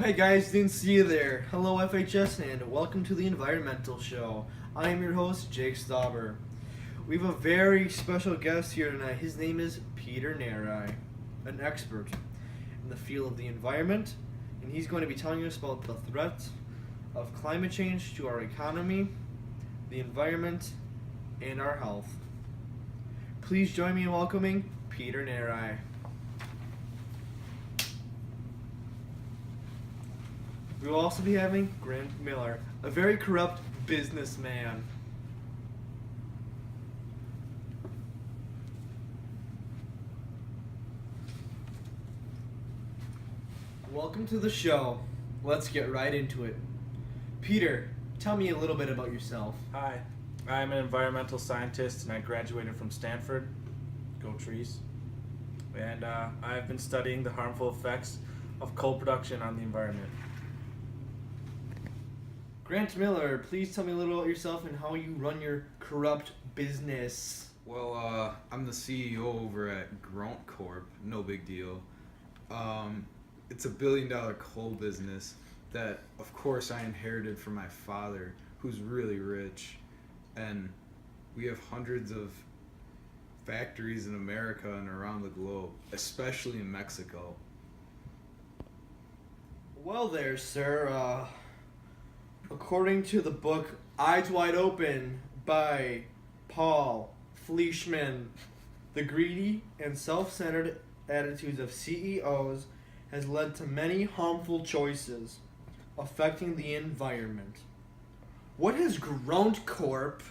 hey guys, didn't see you there. Hello FHS and welcome to the Environmental Show. I am your host, Jake Stauber. We have a very special guest here tonight. His name is Peter Narai, an expert in the field of the environment, and he's going to be telling us about the threat of climate change to our economy, the environment, and our health. Please join me in welcoming Peter Narai. We will also be having Grant Miller, a very corrupt businessman. Welcome to the show. Let's get right into it. Peter, tell me a little bit about yourself. Hi, I'm an environmental scientist and I graduated from Stanford. Go trees. And I've been studying the harmful effects of coal production on the environment. Grant Miller, please tell me a little about yourself and how you run your corrupt business. Well, I'm the CEO over at Grunt Corp. No big deal. It's a billion-dollar coal business that, of course, I inherited from my father, who's really rich. And we have hundreds of factories in America and around the globe, especially in Mexico. Well there, sir. According to the book Eyes Wide Open by Paul Fleischman, the greedy and self-centered attitudes of CEOs has led to many harmful choices affecting the environment. What has Grunt Corp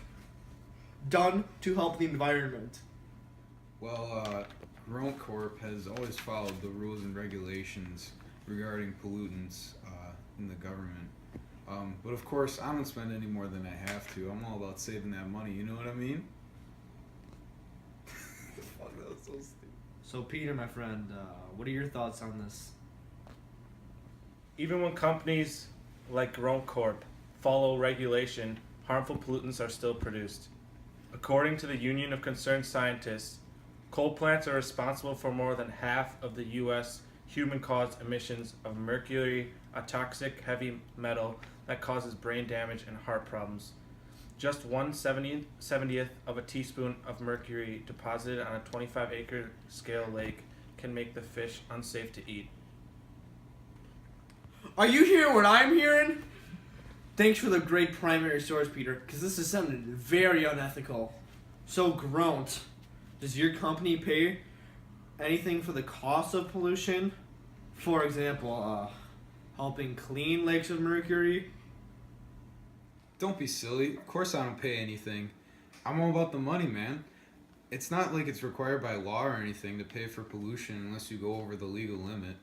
done to help the environment? Well, Grunt Corp has always followed the rules and regulations regarding pollutants in the government. But of course, I don't spend any more than I have to. I'm all about saving that money, you know what I mean? Fuck, that was so stupid. So Peter, my friend, what are your thoughts on this? Even when companies like Grunt Corp follow regulation, harmful pollutants are still produced. According to the Union of Concerned Scientists, coal plants are responsible for more than half of the U.S. human-caused emissions of mercury, a toxic heavy metal that causes brain damage and heart problems. Just 1/70th of a teaspoon of mercury deposited on a 25-acre scale lake can make the fish unsafe to eat. Are you hearing what I'm hearing? Thanks for the great primary source, Peter, because this is something very unethical. So, Grunt, does your company pay anything for the cost of pollution? For example, helping clean lakes of mercury? Don't be silly. Of course I don't pay anything. I'm all about the money, man. It's not like it's required by law or anything to pay for pollution unless you go over the legal limit.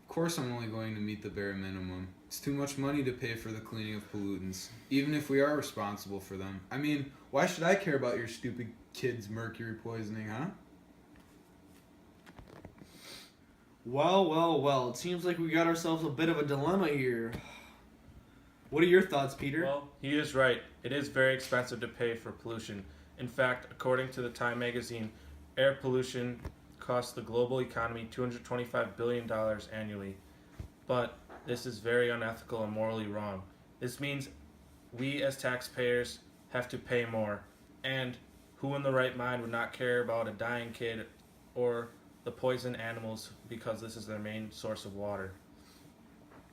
Of course I'm only going to meet the bare minimum. It's too much money to pay for the cleaning of pollutants, even if we are responsible for them. I mean, why should I care about your stupid kids' mercury poisoning, huh? Well, it seems like we got ourselves a bit of a dilemma here. What are your thoughts, Peter? Well, he is right. It is very expensive to pay for pollution. In fact, according to the Time magazine, air pollution costs the global economy $225 billion annually. But this is very unethical and morally wrong. This means we as taxpayers have to pay more. And who in the right mind would not care about a dying kid or the poisoned animals because this is their main source of water?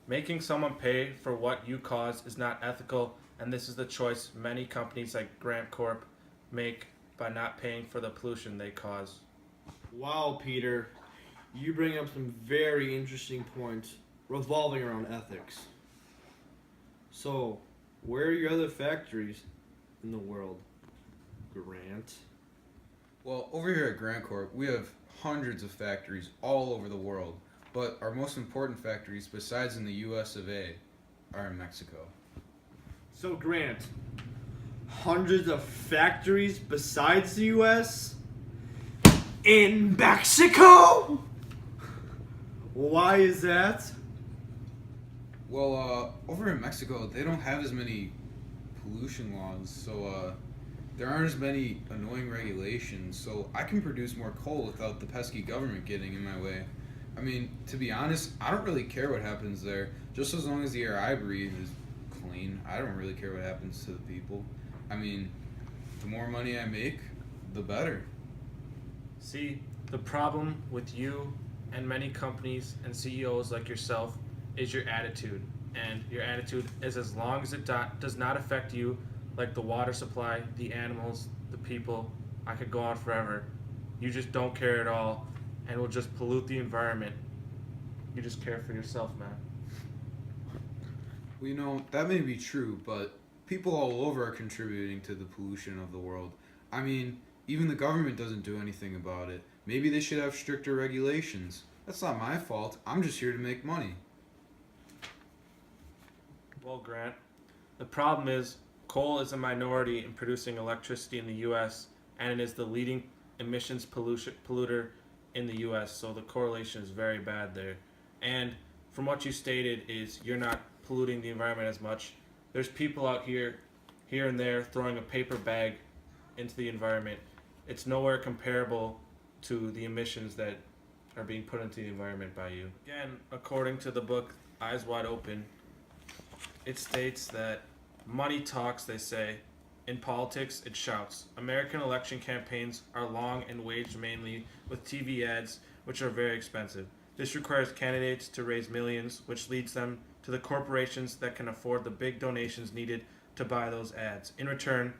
Making someone pay for what you cause is not ethical, and this is the choice many companies like Grunt Corp make by not paying for the pollution they cause. Wow, Peter, you bring up some very interesting points revolving around ethics. So, where are your other factories in the world, Grant? Well, over here at Grunt Corp, we have hundreds of factories all over the world, but our most important factories, besides in the US of A, are in Mexico. So, Grant, hundreds of factories besides the U.S. in Mexico? Why is that? Well, over in Mexico, they don't have as many pollution laws, so there aren't as many annoying regulations, so I can produce more coal without the pesky government getting in my way. I mean, to be honest, I don't really care what happens there. Just as long as the air I breathe is clean, I don't really care what happens to the people. I mean, the more money I make, the better. See, the problem with you and many companies and CEOs like yourself is your attitude. And your attitude is as long as it does not affect you, like the water supply, the animals, the people, I could go on forever. You just don't care at all and will just pollute the environment. You just care for yourself, man. Well, that may be true, but people all over are contributing to the pollution of the world. I mean, even the government doesn't do anything about it. Maybe they should have stricter regulations. That's not my fault. I'm just here to make money. Well, Grant, the problem is coal is a minority in producing electricity in the U.S. and it is the leading emissions polluter in the U.S. So the correlation is very bad there. And from what you stated is you're not polluting the environment as much. There's people out here and there throwing a paper bag into the environment. It's nowhere comparable to the emissions that are being put into the environment by you. Again, according to the book Eyes Wide Open, it states that money talks, they say. In politics, it shouts. American election campaigns are long and waged mainly with TV ads, which are very expensive. This requires candidates to raise millions, which leads them to the corporations that can afford the big donations needed to buy those ads. In return,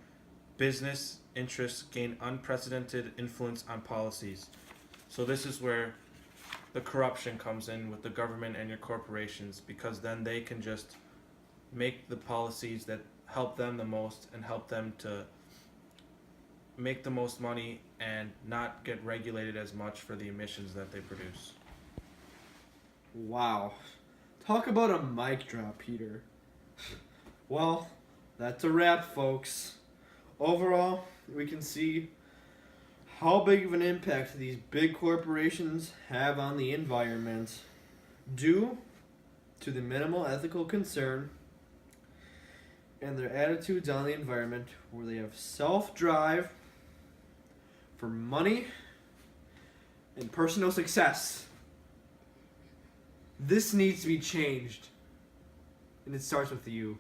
business interests gain unprecedented influence on policies. So this is where the corruption comes in with the government and your corporations, because then they can just make the policies that help them the most and help them to make the most money and not get regulated as much for the emissions that they produce. Wow. Talk about a mic drop, Peter. Well, that's a wrap, folks. Overall, we can see how big of an impact these big corporations have on the environment due to the minimal ethical concern and their attitudes on the environment, where they have self-drive for money and personal success. This needs to be changed, and it starts with you.